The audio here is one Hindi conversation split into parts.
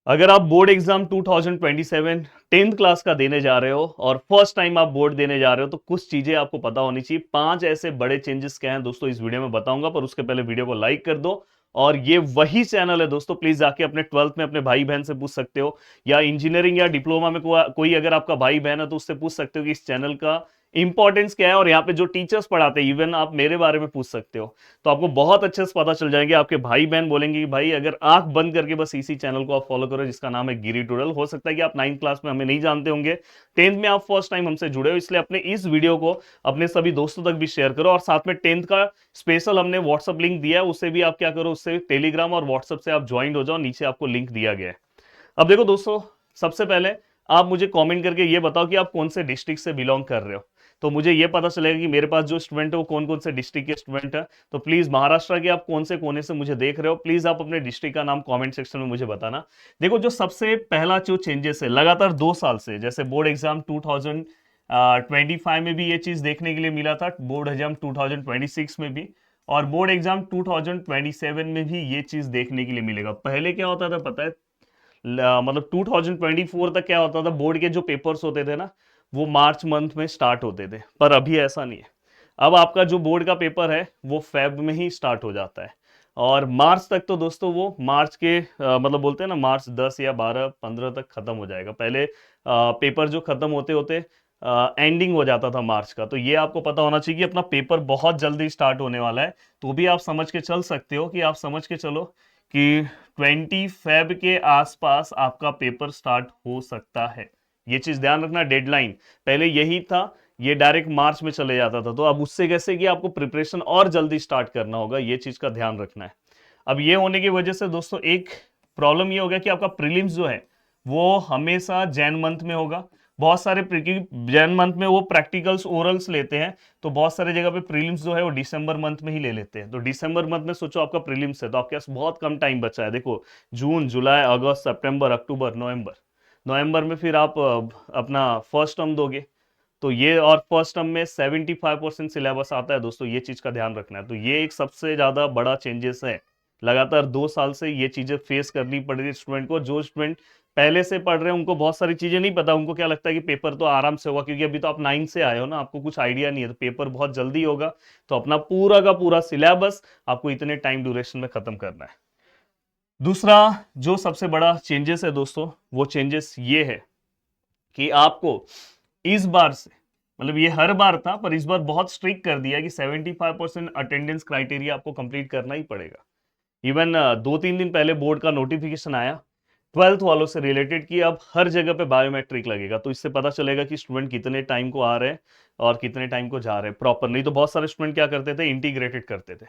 अगर आप बोर्ड एग्जाम 2027 10th क्लास का देने जा रहे हो और फर्स्ट टाइम आप बोर्ड देने जा रहे हो तो कुछ चीजें आपको पता होनी चाहिए। 5 ऐसे बड़े चेंजेस क्या हैं दोस्तों इस वीडियो में बताऊंगा, पर उसके पहले वीडियो को लाइक कर दो। और ये वही चैनल है दोस्तों, प्लीज जाके अपने 12th में अपने भाई बहन से पूछ सकते हो, या इंजीनियरिंग या डिप्लोमा में कोई अगर आपका भाई बहन है तो उससे पूछ सकते हो कि इस चैनल का इंपॉर्टेंस क्या है। और यहाँ पे जो टीचर्स पढ़ाते हैं, इवन आप मेरे बारे में पूछ सकते हो, तो आपको बहुत अच्छे से पता चल जाएंगे। आपके भाई बहन बोलेंगे कि भाई अगर आंख बंद करके बस इसी चैनल को आप फॉलो करो जिसका नाम है गिरी टूडल। हो सकता है कि आप 9th क्लास में हमें नहीं जानते होंगे, 10th में आप फर्स्ट टाइम हमसे जुड़े हो, इसलिए अपने इस वीडियो को अपने सभी दोस्तों तक भी शेयर करो। और साथ में 10th का स्पेशल हमने व्हाट्सअप लिंक दिया है, उससे भी आप क्या करो, उससे टेलीग्राम और व्हाट्सअप से आप ज्वाइन हो जाओ, नीचे आपको लिंक दिया गया है। अब देखो दोस्तों, सबसे पहले आप मुझे कमेंट करके ये बताओ कि आप कौन से डिस्ट्रिक्ट से बिलोंग कर रहे हो, तो मुझे ये पता चलेगा कि मेरे पास जो स्टूडेंट है वो कौन कौन से डिस्ट्रिक्ट के स्टूडेंट है। तो प्लीज महाराष्ट्र के आप कौन से कोने से मुझे देख रहे हो, प्लीज आप अपने डिस्ट्रिक्ट का नाम कमेंट सेक्शन में मुझे बताना। देखो, जो सबसे पहला जो चेंजेस है लगातार 2 साल से, जैसे बोर्ड एग्जाम 2025 में भी ये चीज देखने के लिए मिला था, बोर्ड एग्जाम 2026 में भी, और बोर्ड एग्जाम 2027 में भी ये चीज देखने के लिए मिलेगा। पहले क्या होता था पता है, मतलब 2024 तक क्या होता था, बोर्ड के जो पेपर्स होते थे ना वो मार्च मंथ में स्टार्ट होते थे, पर अभी ऐसा नहीं है। अब आपका जो बोर्ड का पेपर है वो फेब में ही स्टार्ट हो जाता है, और मार्च तक तो दोस्तों वो मार्च के मतलब बोलते हैं ना, मार्च 10 या 12 15 तक खत्म हो जाएगा। पहले पेपर जो खत्म होते होते एंडिंग हो जाता था मार्च का। तो ये आपको पता होना चाहिए कि अपना पेपर बहुत जल्दी स्टार्ट होने वाला है। तो भी आप समझ के चल सकते हो कि आप समझ के चलो कि 20 फेब के आसपास आपका पेपर स्टार्ट हो सकता है। ये चीज ध्यान रखना। डेडलाइन पहले यही था, ये डायरेक्ट मार्च में चले जाता था, तो अब उससे कैसे कि आपको प्रिपरेशन और जल्दी स्टार्ट करना होगा, ये चीज का ध्यान रखना है। अब ये होने की वजह से दोस्तों एक प्रॉब्लम ये हो गया कि आपका प्रीलिम्स जो है वो हमेशा जैन मंथ में होगा। बहुत सारे जैन मंथ में वो प्रैक्टिकल्स ओरल्स लेते हैं, तो बहुत सारे जगह पे प्रीलिम्स जो है वो दिसंबर मंथ में ही ले लेते हैं। तो दिसंबर मंथ में सोचो आपका प्रीलिम्स है तो आपके पास बहुत कम टाइम बचा है। देखो, जून जुलाई अगस्त सितंबर अक्टूबर नवंबर, नवंबर में फिर आप अपना फर्स्ट टर्म दोगे। तो ये, और फर्स्ट टर्म में 75% सिलेबस आता है दोस्तों, ये चीज का ध्यान रखना है। तो ये एक सबसे ज्यादा बड़ा चेंजेस है। लगातार 2 साल से ये चीजें फेस करनी पड़ रही है स्टूडेंट को। जो स्टूडेंट पहले से पढ़ रहे हैं उनको बहुत सारी चीजें नहीं पता, उनको क्या लगता है कि पेपर तो आराम से होगा, क्योंकि अभी तो आप 9 से आए हो ना, आपको कुछ आइडिया नहीं है, तो पेपर बहुत जल्दी होगा। तो अपना पूरा का पूरा सिलेबस आपको इतने टाइम ड्यूरेशन में खत्म करना है। दूसरा जो सबसे बड़ा चेंजेस है दोस्तों, वो चेंजेस ये है कि आपको इस बार से, मतलब ये हर बार था पर इस बार बहुत स्ट्रिक्ट कर दिया कि 75% अटेंडेंस क्राइटेरिया आपको कंप्लीट करना ही पड़ेगा। इवन 2-3 दिन पहले बोर्ड का नोटिफिकेशन आया 12th वालों से रिलेटेड कि अब हर जगह पे बायोमेट्रिक लगेगा। तो इससे पता चलेगा कि स्टूडेंट कितने टाइम को आ रहे हैं और कितने टाइम को जा रहे हैं प्रॉपर। नहीं तो बहुत सारे स्टूडेंट क्या करते थे, इंटीग्रेटेड करते थे।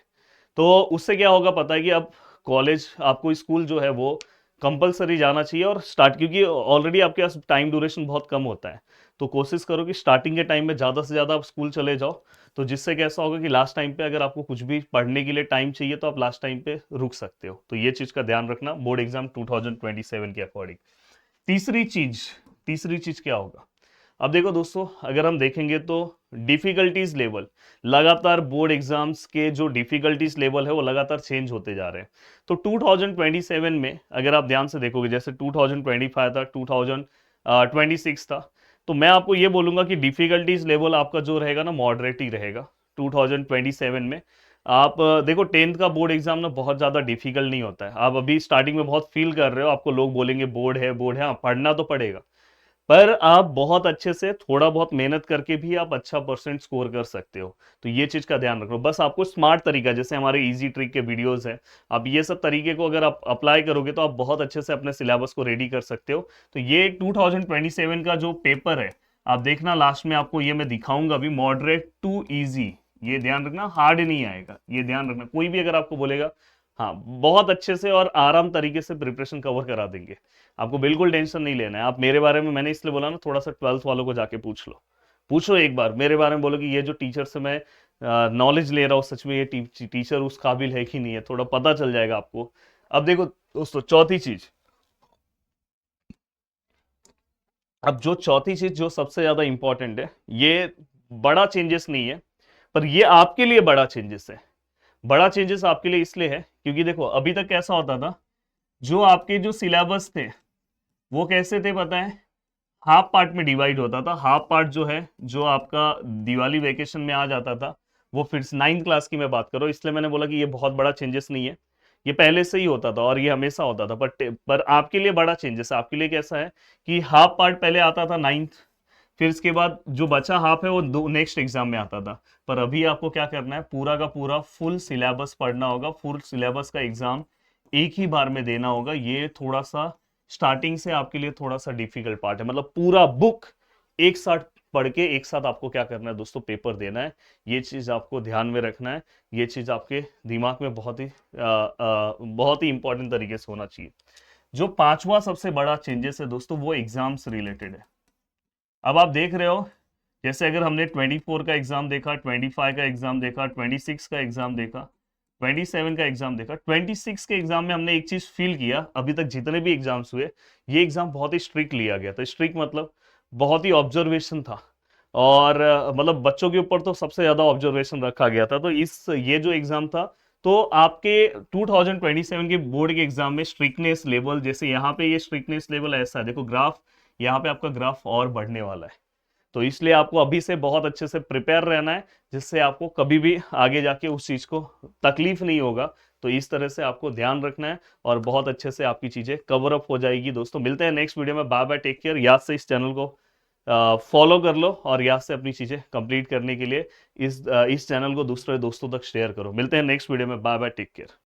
तो उससे क्या होगा पता है कि अब कॉलेज, आपको स्कूल जो है वो कंपलसरी जाना चाहिए और स्टार्ट, क्योंकि ऑलरेडी आपके पास टाइम ड्यूरेशन बहुत कम होता है। तो कोशिश करो कि स्टार्टिंग के टाइम में ज़्यादा से ज़्यादा आप स्कूल चले जाओ। तो जिससे कैसा होगा कि लास्ट टाइम पे अगर आपको कुछ भी पढ़ने के लिए टाइम चाहिए तो आप लास्ट टाइम पे रुक सकते हो। तो ये चीज़ का ध्यान रखना बोर्ड एग्जाम 2027 के अकॉर्डिंग। तीसरी चीज, तीसरी चीज क्या होगा, अब देखो दोस्तों, अगर हम देखेंगे तो डिफिकल्टीज लेवल, लगातार बोर्ड एग्जाम्स के जो डिफिकल्टीज लेवल है वो लगातार चेंज होते जा रहे हैं। तो 2027 में अगर आप ध्यान से देखोगे, जैसे 2025 था, 2026 था, तो मैं आपको ये बोलूंगा कि डिफिकल्टीज लेवल आपका जो रहेगा ना मॉडरेट ही रहेगा 2027 में। आप देखो, 10th का बोर्ड एग्जाम ना बहुत ज्यादा डिफिकल्ट नहीं होता है। आप अभी स्टार्टिंग में बहुत फील कर रहे हो, आपको लोग बोलेंगे बोर्ड है बोर्ड है, हाँ पढ़ना तो पड़ेगा, पर आप बहुत अच्छे से थोड़ा बहुत मेहनत करके भी आप अच्छा परसेंट स्कोर कर सकते हो। तो ये चीज का ध्यान रखो। बस आपको स्मार्ट तरीका, जैसे हमारे इजी ट्रिक के वीडियोस हैं, आप ये सब तरीके को अगर आप अप्लाई करोगे तो आप बहुत अच्छे से अपने सिलेबस को रेडी कर सकते हो। तो ये 2027 का जो पेपर है, आप देखना लास्ट में आपको ये मैं दिखाऊंगा अभी, मॉडरेट टू इजी। ये ध्यान रखना, हार्ड नहीं आएगा, ये ध्यान रखना। कोई भी अगर आपको बोलेगा, हाँ बहुत अच्छे से और आराम तरीके से प्रिपरेशन कवर करा देंगे। आपको बिल्कुल टेंशन नहीं लेना है। आप मेरे बारे में, मैंने इसलिए बोला ना, थोड़ा सा 12th वालों को जाके पूछ लो, पूछो एक बार मेरे बारे में, बोलो कि ये जो टीचर से मैं नॉलेज ले रहा हूँ सच में ये टीचर उस काबिल है कि नहीं है, थोड़ा पता चल जाएगा आपको। अब देखो दोस्तों, चौथी चीज, अब जो चौथी चीज जो सबसे ज्यादा इंपॉर्टेंट है, ये बड़ा चेंजेस नहीं है, पर ये आपके लिए बड़ा चेंजेस है। बड़ा चेंजेस आपके लिए इसलिए है क्योंकि देखो, अभी तक कैसा होता था, जो आपके जो सिलेबस थे वो कैसे थे पता है? हाफ पार्ट में डिवाइड होता था। हाफ पार्ट जो है, जो आपका दिवाली वेकेशन में आ जाता था, वो फिर से 9th क्लास की मैं बात करूँ, इसलिए मैंने बोला कि ये बहुत बड़ा चेंजेस नहीं है। ये पहले से ही होता था और ये हमेशा होता था, पर आपके लिए बड़ा चेंजेस है। आपके लिए कैसा है कि हाफ पार्ट पहले आता था 9th, फिर इसके बाद जो बचा हाफ है वो दो नेक्स्ट एग्जाम में आता था। पर अभी आपको क्या करना है, पूरा का पूरा फुल सिलेबस पढ़ना होगा, फुल सिलेबस का एग्जाम एक ही बार में देना होगा। ये थोड़ा सा स्टार्टिंग से आपके लिए थोड़ा सा डिफिकल्ट पार्ट है, मतलब पूरा बुक एक साथ पढ़ के एक साथ आपको क्या करना है दोस्तों, पेपर देना है। ये चीज आपको ध्यान में रखना है, ये चीज आपके दिमाग में बहुत ही इंपॉर्टेंट तरीके से होना चाहिए। जो पांचवा सबसे बड़ा चेंजेस है दोस्तों, वो एग्जाम्स रिलेटेड है। अब आप देख रहे हो, जैसे अगर हमने 24 का एग्जाम देखा, 25 का एग्जाम देखा, 26 का एग्जाम देखा, 27 का एग्जाम देखा, 26 के एग्जाम में हमने एक चीज फील किया, अभी तक जितने भी एग्जाम्स हुए, ये एग्जाम बहुत ही स्ट्रिक्ट लिया गया था। स्ट्रिक्ट मतलब बहुत ही ऑब्जर्वेशन था, और मतलब बच्चों के ऊपर तो सबसे ज्यादा ऑब्जर्वेशन रखा गया था। तो इस ये जो एग्जाम था, तो आपके 2027 के बोर्ड के एग्जाम में स्ट्रिक्टनेस लेवल, जैसे यहाँ पे ये स्ट्रिक्टनेस लेवल ऐसा है, देखो ग्राफ, यहाँ पे आपका ग्राफ और बढ़ने वाला है। तो इसलिए आपको अभी से बहुत अच्छे से प्रिपेयर रहना है, जिससे आपको कभी भी आगे जाके उस चीज को तकलीफ नहीं होगा। तो इस तरह से आपको ध्यान रखना है और बहुत अच्छे से आपकी चीजें कवर अप हो जाएगी। दोस्तों मिलते हैं नेक्स्ट वीडियो में। Bye bye, take care. याद से इस चैनल को फॉलो कर लो और याद से अपनी चीजें कंप्लीट करने के लिए इस चैनल को दूसरे दोस्तों तक शेयर करो। मिलते हैं नेक्स्ट वीडियो में। Bye bye, take care.